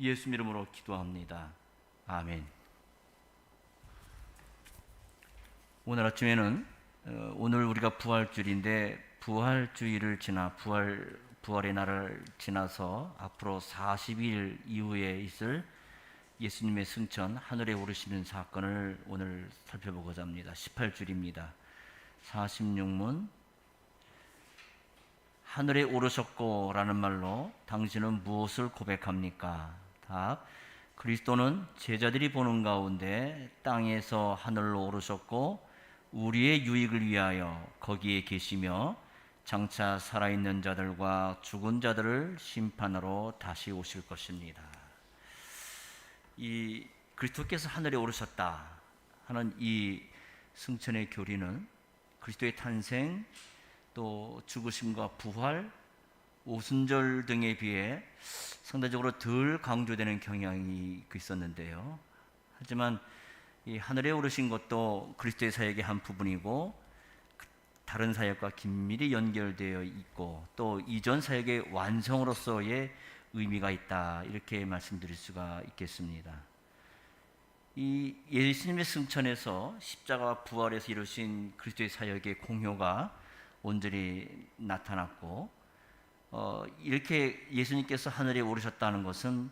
예수 이름으로 기도합니다. 아멘. 오늘 아침에는 오늘 우리가 부활주일인데 부활주의를 지나 부활의 날을 지나서 앞으로 40일 이후에 있을 예수님의 승천, 하늘에 오르시는 사건을 오늘 살펴보고자 합니다. 18줄입니다. 46문 하늘에 오르셨고 라는 말로 당신은 무엇을 고백합니까? 답. 그리스도는 제자들이 보는 가운데 땅에서 하늘로 오르셨고 우리의 유익을 위하여 거기에 계시며 장차 살아있는 자들과 죽은 자들을 심판하러 다시 오실 것입니다. 이 그리스도께서 하늘에 오르셨다 하는 이 승천의 교리는 그리스도의 탄생, 또 죽으심과 부활, 오순절 등에 비해 상대적으로 덜 강조되는 경향이 있었는데요. 하지만 이 하늘에 오르신 것도 그리스도의 사역의 한 부분이고 다른 사역과 긴밀히 연결되어 있고 또 이전 사역의 완성으로서의 의미가 있다, 이렇게 말씀드릴 수가 있겠습니다. 이 예수님의 승천에서 십자가와 부활에서 이루신 그리스도의 사역의 공효가 온전히 나타났고 이렇게 예수님께서 하늘에 오르셨다는 것은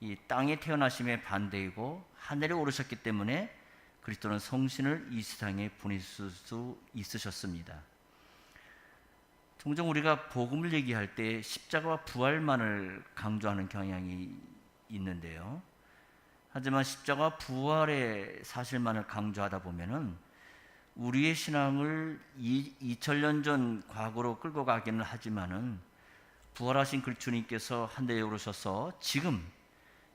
이 땅에 태어나심의 반대이고 하늘에 오르셨기 때문에 그리스도는 성신을 이 세상에 보내실 수 있으셨습니다. 종종 우리가 복음을 얘기할 때 십자가와 부활만을 강조하는 경향이 있는데요. 하지만 십자가와 부활의 사실만을 강조하다 보면은 우리의 신앙을 2000년 전 과거로 끌고 가기는 하지만은 부활하신 그 주님께서 하늘에 오르셔서 지금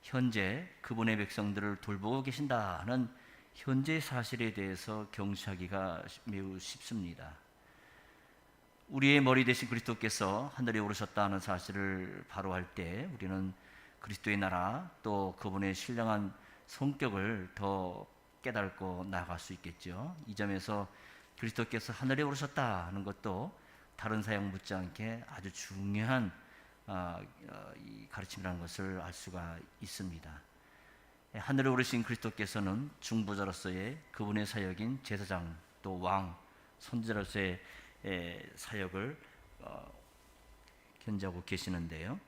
현재 그분의 백성들을 돌보고 계신다는 현재 사실에 대해서 경시하기가 매우 쉽습니다. 우리의 머리 대신 그리스도께서 하늘에 오르셨다는 사실을 바로할 때 우리는 그리스도의 나라 또 그분의 신령한 성격을 더 깨닫고 나아갈 수 있겠죠. 이 점에서 그리스도께서 하늘에 오르셨다는 것도 다른 사역 묻지 않게 아주 중요한 가르침이라는 것을 알 수가 있습니다. 하늘에 오르신 그리스도께서는 중보자로서의 그분의 사역인 제사장 또 왕, 선지자로서의 사역을 견지하고 계시는데요.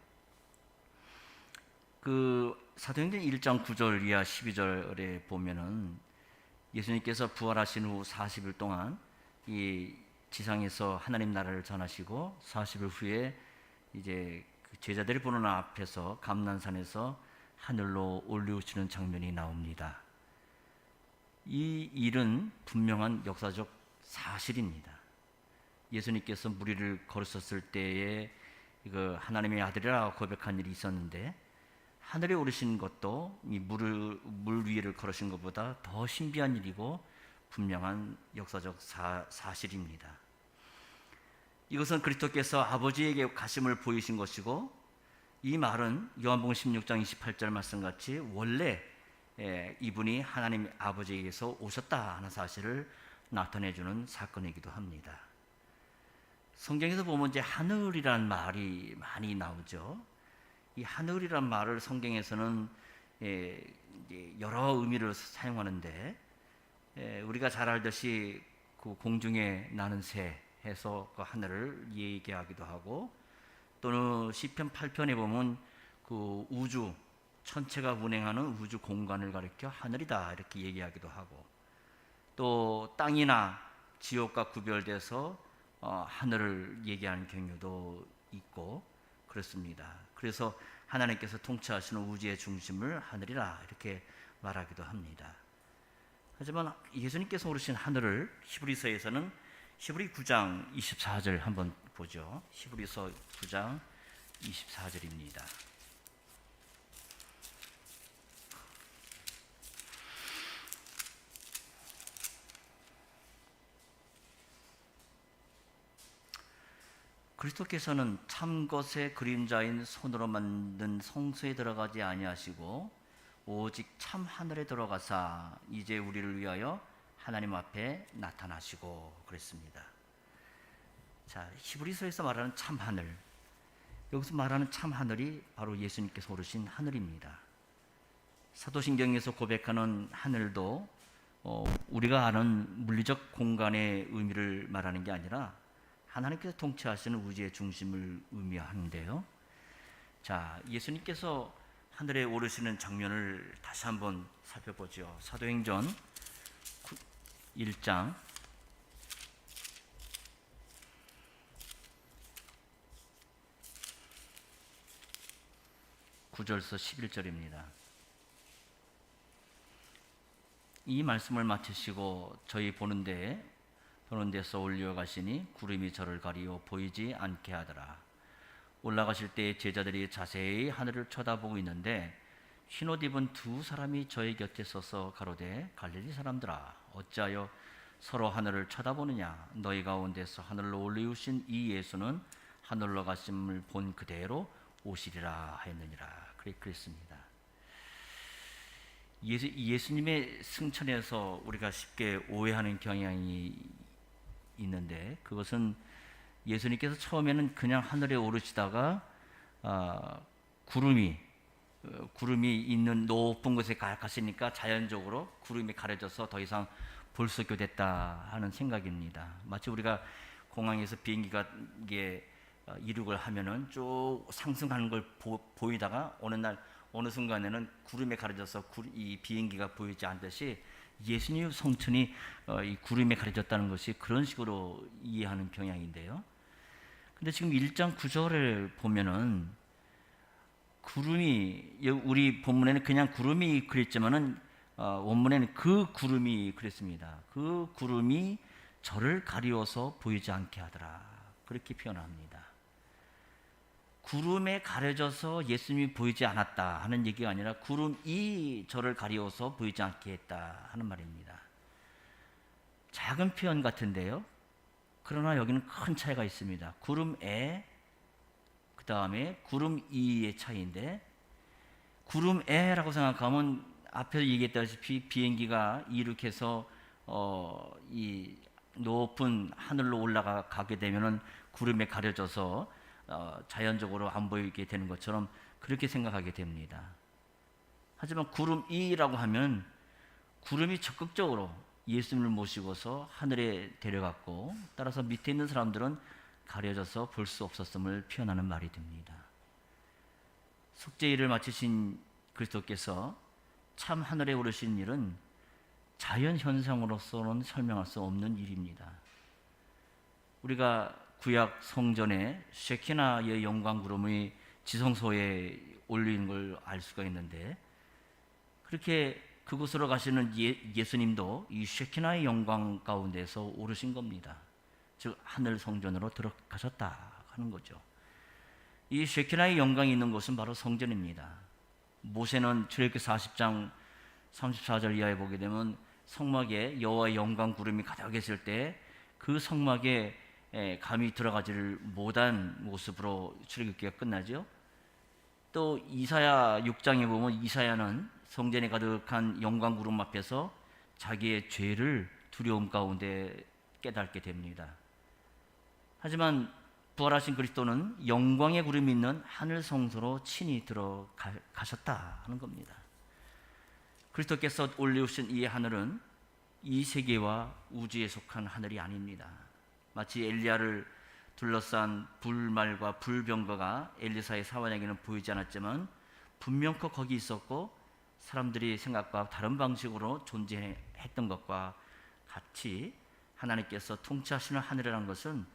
그 사도행전 1장 9절 이하 12절에 보면은 예수님께서 부활하신 후 40일 동안 이 지상에서 하나님 나라를 전하시고 40일 후에 이제 그 제자들이 보는 앞에서 감난산에서 하늘로 올리우시는 장면이 나옵니다. 이 일은 분명한 역사적 사실입니다. 예수님께서 무리를 걸으셨을 때에 이거 하나님의 아들이라고 고백한 일이 있었는데 하늘에 오르신 것도 이 물 위를 걸으신 것보다 더 신비한 일이고 분명한 역사적 사실입니다. 이것은 그리스도께서 아버지에게 가심을 보이신 것이고 이 말은 요한복음 16장 28절 말씀같이 원래 이분이 하나님 아버지에게서 오셨다 하는 사실을 나타내주는 사건이기도 합니다. 성경에서 보면 이제 하늘이라는 말이 많이 나오죠. 이 하늘이란 말을 성경에서는 여러 의미로 사용하는데 우리가 잘 알듯이 그 공중에 나는 새 해서 그 하늘을 얘기하기도 하고 또는 시편 8편에 보면 그 우주 천체가 운행하는 우주 공간을 가리켜 하늘이다 이렇게 얘기하기도 하고 또 땅이나 지옥과 구별돼서 하늘을 얘기하는 경우도 있고 그렇습니다. 그래서 하나님께서 통치하시는 우주의 중심을 하늘이라 이렇게 말하기도 합니다. 하지만 예수님께서 오르신 하늘을 히브리서에서는 히브리 9장 24절 한번 보죠. 히브리서 9장 24절입니다. 그리스도께서는 참 것의 그림자인 손으로 만든 성소에 들어가지 아니하시고 오직 참 하늘에 들어가사 이제 우리를 위하여 하나님 앞에 나타나시고 그랬습니다. 자, 히브리서에서 말하는 참 하늘, 여기서 말하는 참 하늘이 바로 예수님께서 오르신 하늘입니다. 사도신경에서 고백하는 하늘도 우리가 아는 물리적 공간의 의미를 말하는 게 아니라 하나님께서 통치하시는 우주의 중심을 의미하는데요. 자, 예수님께서 하늘에 오르시는 장면을 다시 한번 살펴보죠. 사도행전 1장 9절에서 11절입니다. 이 말씀을 마치시고 저희 보는 데서 올려가시니 구름이 저를 가리어 보이지 않게 하더라. 올라가실 때 제자들이 자세히 하늘을 쳐다보고 있는데 흰옷 입은 두 사람이 저희 곁에 서서 가로되 갈릴리 사람들아 어찌하여 서로 하늘을 쳐다보느냐. 너희 가운데서 하늘로 올리우신 이 예수는 하늘로 가심을 본 그대로 오시리라 하였느니라. 그랬습니다. 예수님의 승천에서 우리가 쉽게 오해하는 경향이 있는데, 그것은 예수님께서 처음에는 그냥 하늘에 오르시다가 구름이 있는 높은 곳에 가시니까 자연적으로 구름이 가려져서 더 이상 볼 수 없게 됐다 하는 생각입니다. 마치 우리가 공항에서 비행기가 이륙을 하면은 쭉 상승하는 걸 보이다가 어느 순간에는 구름에 가려져서 이 비행기가 보이지 않듯이 예수님의 성천이 이 구름에 가려졌다는 것이 그런 식으로 이해하는 경향인데요. 근데 지금 1장 9절을 보면은 구름이, 우리 본문에는 그냥 구름이 그랬지만은 원문에는 그 구름이 그랬습니다. 그 구름이 저를 가리워서 보이지 않게 하더라. 그렇게 표현합니다. 구름에 가려져서 예수님이 보이지 않았다 하는 얘기가 아니라 구름이 저를 가리워서 보이지 않게 했다 하는 말입니다. 작은 표현 같은데요. 그러나 여기는 큰 차이가 있습니다. 구름에 그 다음에 구름이의 차이인데, 구름에라고 생각하면 앞에서 얘기했다시피 비행기가 이륙해서 이 높은 하늘로 올라가게 되면은 구름에 가려져서 자연적으로 안 보이게 되는 것처럼 그렇게 생각하게 됩니다. 하지만 구름이라고 하면 구름이 적극적으로 예수님을 모시고서 하늘에 데려갔고, 따라서 밑에 있는 사람들은 가려져서 볼 수 없었음을 표현하는 말이 됩니다. 속죄일을 마치신 그리스도께서 참 하늘에 오르신 일은 자연 현상으로서는 설명할 수 없는 일입니다. 우리가 구약 성전에 쉐키나의 영광 구름이 지성소에 올린 걸 알 수가 있는데, 그렇게 그곳으로 가시는 예수님도 이 쉐키나의 영광 가운데서 오르신 겁니다. 즉 하늘 성전으로 들어가셨다 하는 거죠. 이 쉐키나의 영광이 있는 곳은 바로 성전입니다. 모세는 출애굽기 40장 34절 이하에 보게 되면 성막에 여호와의 영광 구름이 가득 계실 때 그 성막에 감히 들어가지를 못한 모습으로 출애굽기가 끝나죠. 또 이사야 6장에 보면 이사야는 성전에 가득한 영광 구름 앞에서 자기의 죄를 두려움 가운데 깨닫게 됩니다. 하지만 부활하신 그리스도는 영광의 구름이 있는 하늘 성소로 친히 들어가셨다 하는 겁니다. 그리스도께서 올리우신 이 하늘은 이 세계와 우주에 속한 하늘이 아닙니다. 마치 엘리야를 둘러싼 불말과 불병거가 엘리사의 사환에게는 보이지 않았지만 분명코 거기 있었고 사람들이 생각과 다른 방식으로 존재했던 것과 같이 하나님께서 통치하시는 하늘이라는 것은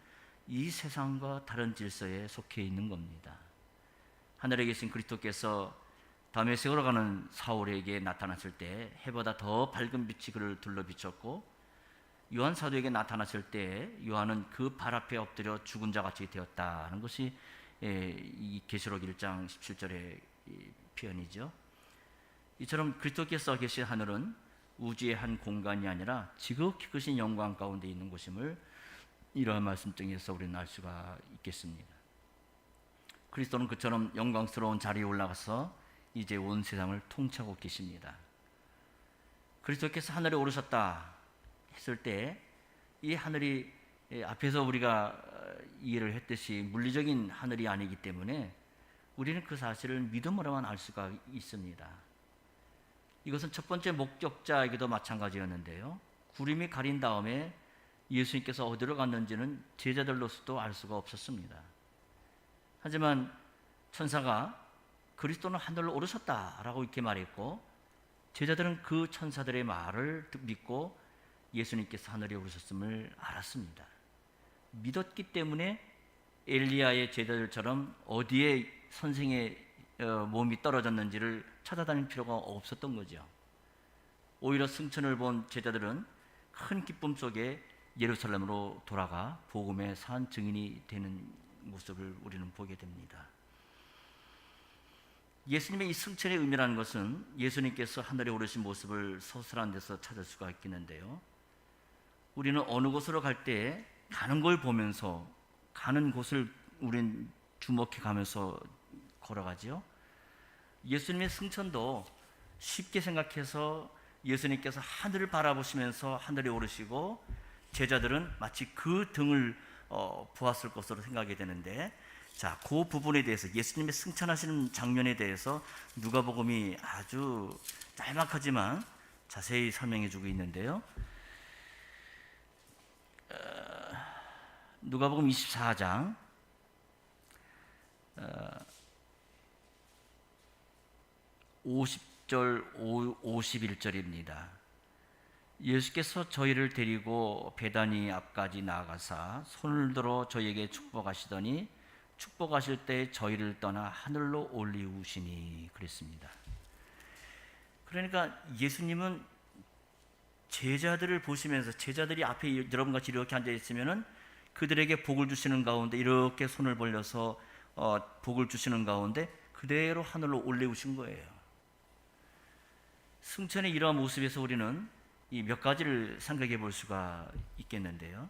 이 세상과 다른 질서에 속해 있는 겁니다. 하늘에 계신 그리스도께서 다메섹으로 가는 사울에게 나타났을 때 해보다 더 밝은 빛이 그를 둘러 비쳤고, 요한 사도에게 나타났을 때 요한은 그 발 앞에 엎드려 죽은 자 같이 되었다는 것이 이 계시록 1장 17절의 표현이죠. 이처럼 그리스도께서 계신 하늘은 우주의 한 공간이 아니라 지극히 크신 영광 가운데 있는 곳임을 이러한 말씀 중에서 우리는 알 수가 있겠습니다. 그리스도는 그처럼 영광스러운 자리에 올라가서 이제 온 세상을 통치하고 계십니다. 그리스도께서 하늘에 오르셨다 했을 때 이 하늘이 앞에서 우리가 이해를 했듯이 물리적인 하늘이 아니기 때문에 우리는 그 사실을 믿음으로만 알 수가 있습니다. 이것은 첫 번째 목격자에게도 마찬가지였는데요. 구름이 가린 다음에 예수님께서 어디로 갔는지는 제자들로서도 알 수가 없었습니다. 하지만 천사가 그리스도는 하늘로 오르셨다라고 이렇게 말했고, 제자들은 그 천사들의 말을 믿고 예수님께서 하늘에 오르셨음을 알았습니다. 믿었기 때문에 엘리야의 제자들처럼 어디에 선생의 몸이 떨어졌는지를 찾아다닐 필요가 없었던 거죠. 오히려 승천을 본 제자들은 큰 기쁨 속에 예루살렘으로 돌아가 복음의 산 증인이 되는 모습을 우리는 보게 됩니다. 예수님의 이 승천의 의미라는 것은 예수님께서 하늘에 오르신 모습을 서술한 데서 찾을 수가 있겠는데요. 우리는 어느 곳으로 갈 때 가는 걸 보면서 가는 곳을 우린 주목해 가면서 걸어가지요. 예수님의 승천도 쉽게 생각해서 예수님께서 하늘을 바라보시면서 하늘에 오르시고 제자들은 마치 그 등을 보았을 것으로 생각이 되는데, 자, 그 부분에 대해서 예수님의 승천하시는 장면에 대해서 누가복음이 아주 짤막하지만 자세히 설명해 주고 있는데요. 누가복음 24장 50절 51절입니다. 예수께서 저희를 데리고 베다니 앞까지 나아가사 손을 들어 저희에게 축복하시더니 축복하실 때 저희를 떠나 하늘로 올리우시니 그랬습니다. 그러니까 예수님은 제자들을 보시면서, 제자들이 앞에 여러분같이 이렇게 앉아 있으면은 그들에게 복을 주시는 가운데 이렇게 손을 벌려서 복을 주시는 가운데 그대로 하늘로 올리우신 거예요. 승천의 이러한 모습에서 우리는 이 몇 가지를 생각해 볼 수가 있겠는데요.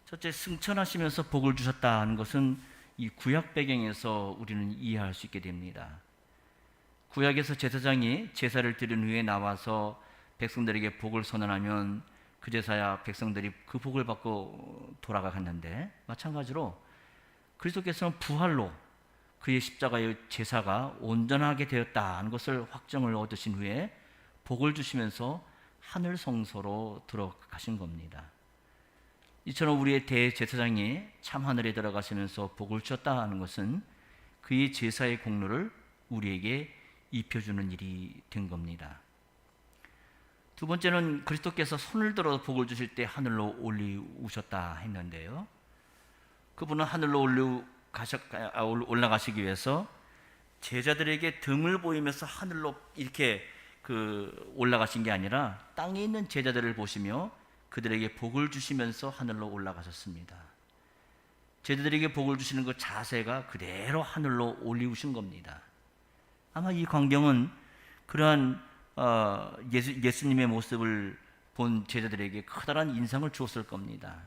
첫째, 승천하시면서 복을 주셨다는 것은 이 구약 배경에서 우리는 이해할 수 있게 됩니다. 구약에서 제사장이 제사를 드린 후에 나와서 백성들에게 복을 선언하면 그 제사야 백성들이 그 복을 받고 돌아가갔는데, 마찬가지로 그리스도께서는 부활로 그의 십자가의 제사가 온전하게 되었다는 것을 확정을 얻으신 후에 복을 주시면서 하늘 성소로 들어가신 겁니다. 이처럼 우리의 대제사장이 참 하늘에 들어가시면서 복을 주셨다는 것은 그의 제사의 공로를 우리에게 입혀주는 일이 된 겁니다. 두 번째는 그리스도께서 손을 들어 복을 주실 때 하늘로 올리우셨다 했는데요. 그분은 하늘로 올라가시기 위해서 제자들에게 등을 보이면서 하늘로 이렇게 올라가신 게 아니라 땅에 있는 제자들을 보시며 그들에게 복을 주시면서 하늘로 올라가셨습니다. 제자들에게 복을 주시는 그 자세가 그대로 하늘로 올리우신 겁니다. 아마 이 광경은 그러한 예수님의 모습을 본 제자들에게 커다란 인상을 주었을 겁니다.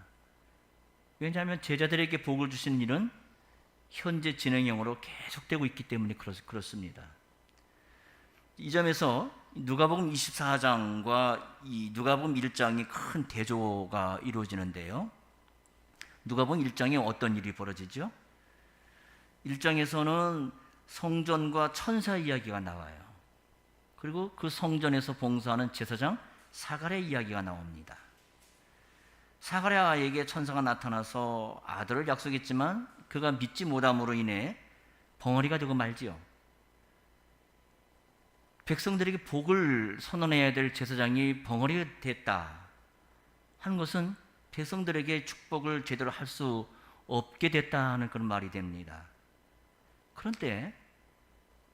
왜냐하면 제자들에게 복을 주시는 일은 현재 진행형으로 계속되고 있기 때문에 그렇습니다. 이 점에서 누가복음 24장과 이 누가복음 1장이 큰 대조가 이루어지는데요. 누가복음 1장에 어떤 일이 벌어지죠? 1장에서는 성전과 천사 이야기가 나와요. 그리고 그 성전에서 봉사하는 제사장 사가랴 이야기가 나옵니다. 사가랴에게 천사가 나타나서 아들을 약속했지만 그가 믿지 못함으로 인해 벙어리가 되고 말지요. 백성들에게 복을 선언해야 될 제사장이 벙어리가 됐다 하는 것은 백성들에게 축복을 제대로 할 수 없게 됐다는 그런 말이 됩니다. 그런데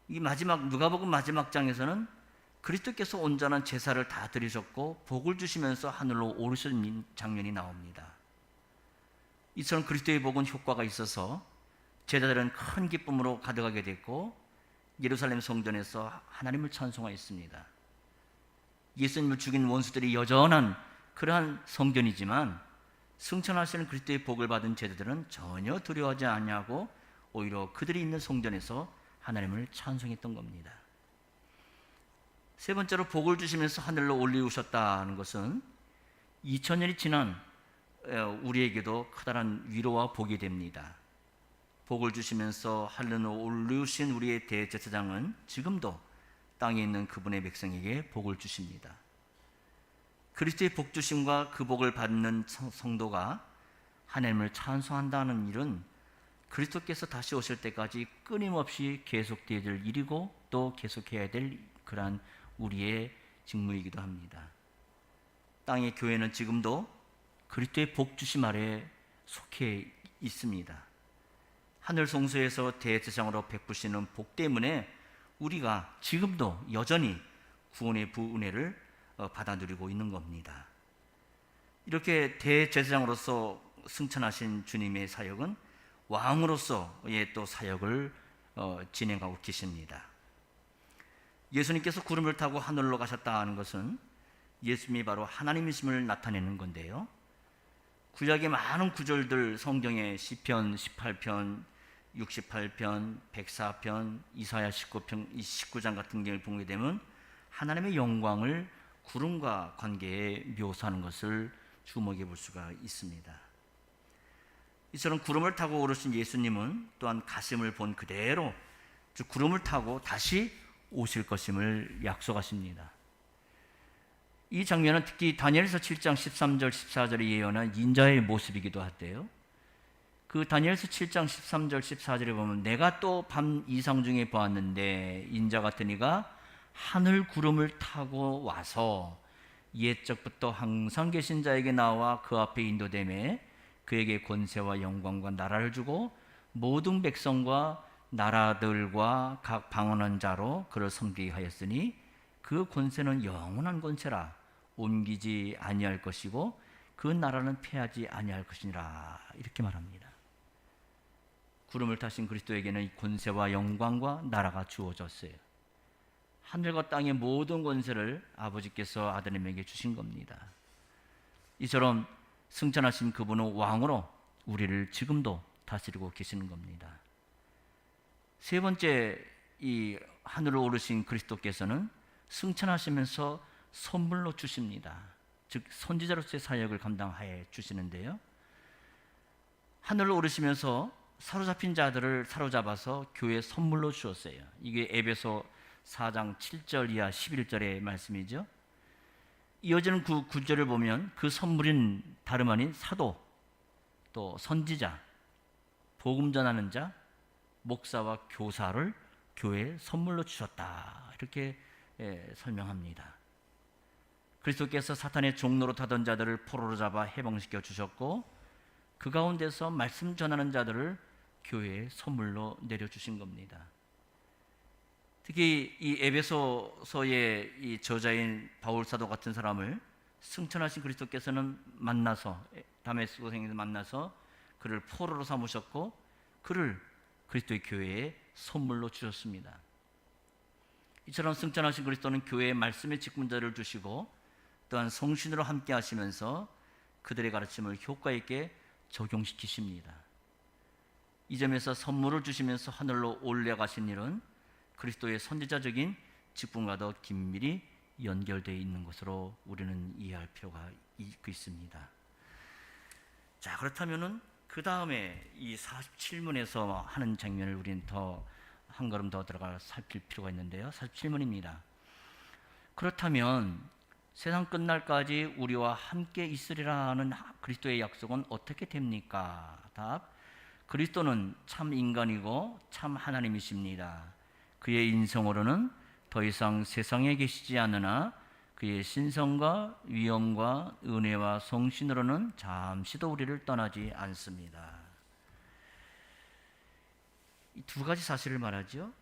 이 누가복음 마지막 장에서는 그리스도께서 온전한 제사를 다 드리셨고 복을 주시면서 하늘로 오르신 장면이 나옵니다. 이처럼 그리스도의 복은 효과가 있어서 제자들은 큰 기쁨으로 가득하게 됐고 예루살렘 성전에서 하나님을 찬송하였습니다. 예수님을 죽인 원수들이 여전한 그러한 성전이지만 승천하시는 그리스도의 복을 받은 제자들은 전혀 두려워하지 않냐고 오히려 그들이 있는 성전에서 하나님을 찬송했던 겁니다. 세 번째로 복을 주시면서 하늘로 올리우셨다는 것은 2000년이 지난 우리에게도 커다란 위로와 복이 됩니다. 복을 주시면서 하늘로 올리우신 우리의 대제사장은 지금도 땅에 있는 그분의 백성에게 복을 주십니다. 그리스도의 복 주심과 그 복을 받는 성도가 하나님을 찬송한다는 일은 그리스도께서 다시 오실 때까지 끊임없이 계속되어야 될 일이고 또 계속해야 될 그러한 우리의 직무이기도 합니다. 땅의 교회는 지금도 그리스도의 복 주심 아래 속해 있습니다. 하늘 성소에서 대제사장으로 베푸시는 복 때문에 우리가 지금도 여전히 구원의 부은혜를 받아 누리고 있는 겁니다. 이렇게 대제사장으로서 승천하신 주님의 사역은 왕으로서의 또 사역을 진행하고 계십니다. 예수님께서 구름을 타고 하늘로 가셨다는 것은 예수님이 바로 하나님이심을 나타내는 건데요. 구약의 많은 구절들, 성경의 시편 18편, 68편, 104편, 이사야 19장 같은 경우를 보게 되면 하나님의 영광을 구름과 관계에 묘사하는 것을 주목해 볼 수가 있습니다. 이처럼 구름을 타고 오르신 예수님은 또한 가심을 본 그대로 즉 구름을 타고 다시 오실 것임을 약속하십니다. 이 장면은 특히 다니엘서 7장 13절 14절에 예언한 인자의 모습이기도 한데요. 그 다니엘서 7장 13절 14절에 보면 내가 또 밤 이상 중에 보았는데 인자 같은 이가 하늘 구름을 타고 와서 옛적부터 항상 계신 자에게 나와 그 앞에 인도되매 그에게 권세와 영광과 나라를 주고 모든 백성과 나라들과 각 방언한 자로 그를 섬기게 하였으니 그 권세는 영원한 권세라 옮기지 아니할 것이고 그 나라는 패하지 아니할 것이니라 이렇게 말합니다. 구름을 타신 그리스도에게는 이 권세와 영광과 나라가 주어졌어요. 하늘과 땅의 모든 권세를 아버지께서 아드님에게 주신 겁니다. 이처럼 승천하신 그분은 왕으로 우리를 지금도 다스리고 계시는 겁니다. 세 번째, 이 하늘로 오르신 그리스도께서는 승천하시면서 선물로 주십니다. 즉 선지자로서의 사역을 감당하여 주시는데요. 하늘로 오르시면서 사로잡힌 자들을 사로잡아서 교회에 선물로 주었어요. 이게 에베소 4장 7절 이하 11절의 말씀이죠. 이어지는 그 구절을 보면 그 선물인 다름 아닌 사도, 또 선지자, 복음 전하는 자, 목사와 교사를 교회에 선물로 주셨다 이렇게 설명합니다. 그리스도께서 사탄의 종로로 타던 자들을 포로로 잡아 해방시켜 주셨고 그 가운데서 말씀 전하는 자들을 교회에 선물로 내려주신 겁니다. 특히 이 에베소서의 이 저자인 바울 사도 같은 사람을 승천하신 그리스도께서는 만나서 다메스코성에서 만나서 그를 포로로 삼으셨고 그를 그리스도의 교회에 선물로 주셨습니다. 이처럼 승천하신 그리스도는 교회에 말씀의 직분자를 주시고 또한 성신으로 함께 하시면서 그들의 가르침을 효과 있게 적용시키십니다. 이 점에서 선물을 주시면서 하늘로 올라가신 일은 그리스도의 선지자적인 직분과도 긴밀히 연결되어 있는 것으로 우리는 이해할 필요가 있습니다. 자, 그렇다면은 그 다음에 이 47문에서 하는 장면을 우리는 더 한 걸음 더 들어가 살필 필요가 있는데요. 47문입니다. 그렇다면 세상 끝날까지 우리와 함께 있으리라 하는 그리스도의 약속은 어떻게 됩니까? 답. 그리스도는 참 인간이고 참 하나님이십니다. 그의 인성으로는 더 이상 세상에 계시지 않으나 그의 신성과 위엄과 은혜와 성신으로는 잠시도 우리를 떠나지 않습니다. 이 두 가지 사실을 말하죠.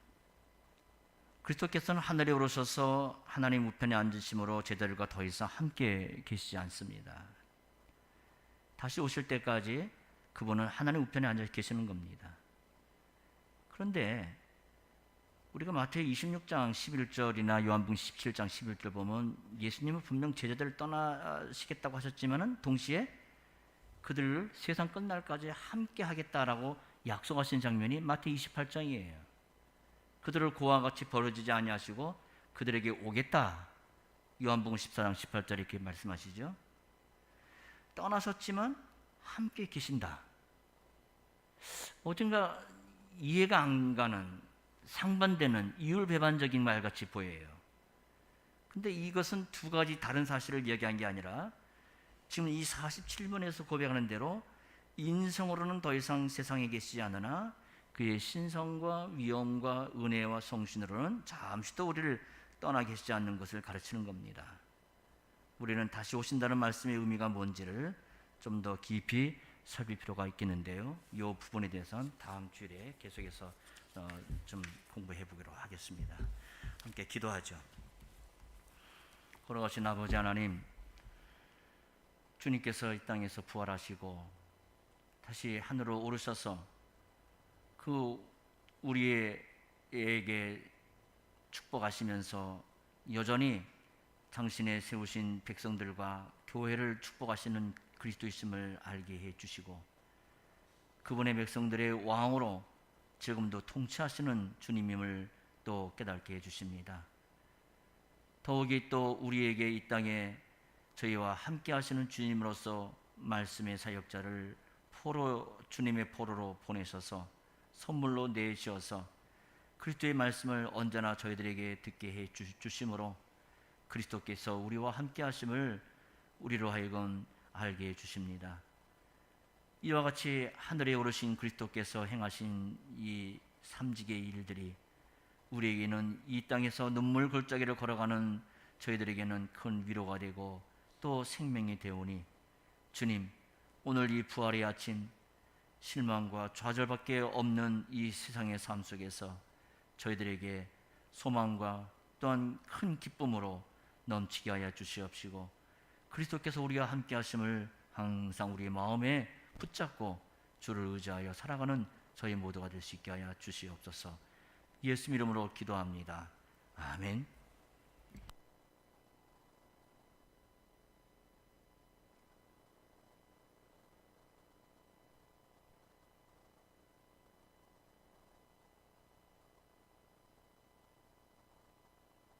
그리스도께서는 하늘에 오르셔서 하나님 우편에 앉으심으로 제자들과 더 이상 함께 계시지 않습니다. 다시 오실 때까지 그분은 하나님 우편에 앉아 계시는 겁니다. 그런데 우리가 마태복음 26장 11절이나 요한복음 17장 11절 보면 예수님은 분명 제자들을 떠나시겠다고 하셨지만은 동시에 그들을 세상 끝날까지 함께 하겠다라고 약속하신 장면이 마태복음 28장이에요. 그들을 고와 같이 버려지지 아니하시고 그들에게 오겠다. 요한복음 14장 18절 이렇게 말씀하시죠. 떠나셨지만 함께 계신다. 어딘가 이해가 안 가는 상반되는 이율배반적인 말같이 보여요. 근데 이것은 두 가지 다른 사실을 이야기한 게 아니라 지금 이 47번에서 고백하는 대로 인성으로는 더 이상 세상에 계시지 않으나 그의 신성과 위엄과 은혜와 성신으로는 잠시도 우리를 떠나 계시지 않는 것을 가르치는 겁니다. 우리는 다시 오신다는 말씀의 의미가 뭔지를 좀 더 깊이 살필 필요가 있겠는데요. 이 부분에 대해서는 다음 주일에 계속해서 좀 공부해 보기로 하겠습니다. 함께 기도하죠. 걸어가신 아버지 하나님, 주님께서 이 땅에서 부활하시고 다시 하늘로 오르셔서 그 우리에게 축복하시면서 여전히 당신의 세우신 백성들과 교회를 축복하시는 그리스도이심을 알게 해주시고 그분의 백성들의 왕으로 지금도 통치하시는 주님임을 또 깨닫게 해주십니다. 더욱이 또 우리에게 이 땅에 저희와 함께 하시는 주님으로서 말씀의 사역자를 주님의 포로로 보내셔서 선물로 내주셔서 그리스도의 말씀을 언제나 저희들에게 듣게 해 주심으로 그리스도께서 우리와 함께 하심을 우리로 하여금 알게 해 주십니다. 이와 같이 하늘에 오르신 그리스도께서 행하신 이 삼직의 일들이 우리에게는 이 땅에서 눈물 골짜기를 걸어가는 저희들에게는 큰 위로가 되고 또 생명이 되오니 주님, 오늘 이 부활의 아침 실망과 좌절밖에 없는 이 세상의 삶 속에서 저희들에게 소망과 또한 큰 기쁨으로 넘치게 하여 주시옵시고 그리스도께서 우리와 함께 하심을 항상 우리의 마음에 붙잡고 주를 의지하여 살아가는 저희 모두가 될 수 있게 하여 주시옵소서. 예수 이름으로 기도합니다. 아멘.